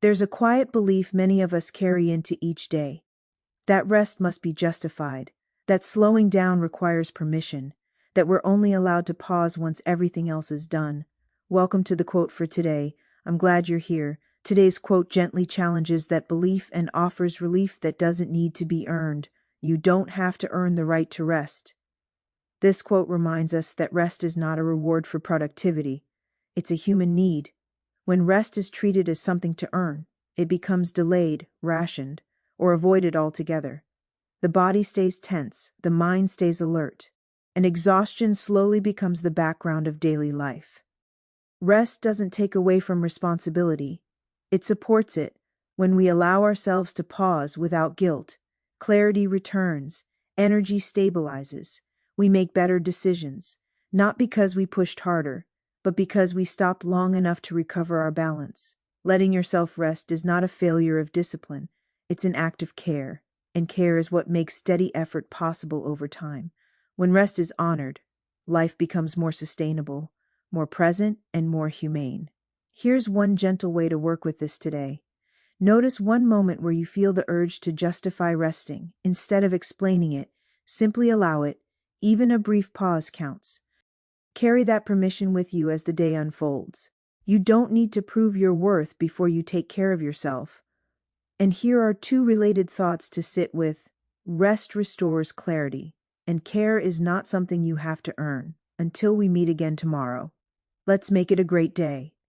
There's a quiet belief many of us carry into each day. That rest must be justified, that slowing down requires permission, that we're only allowed to pause once everything else is done. Welcome to the quote for today. I'm glad you're here. Today's quote gently challenges that belief and offers relief that doesn't need to be earned. You don't have to earn the right to rest. This quote reminds us that rest is not a reward for productivity. It's a human need. When rest is treated as something to earn, it becomes delayed, rationed, or avoided altogether. The body stays tense, the mind stays alert, and exhaustion slowly becomes the background of daily life. Rest doesn't take away from responsibility. It supports it. When we allow ourselves to pause without guilt, clarity returns, energy stabilizes. We make better decisions, not because we pushed harder, but because we stopped long enough to recover our balance. Letting yourself rest is not a failure of discipline, it's an act of care, and care is what makes steady effort possible over time. When rest is honored, life becomes more sustainable, more present, and more humane. Here's one gentle way to work with this today. Notice one moment where you feel the urge to justify resting. Instead of explaining it, simply allow it. Even a brief pause counts. Carry that permission with you as the day unfolds. You don't need to prove your worth before you take care of yourself. And here are two related thoughts to sit with. Rest restores clarity, and care is not something you have to earn. Until we meet again tomorrow, let's make it a great day.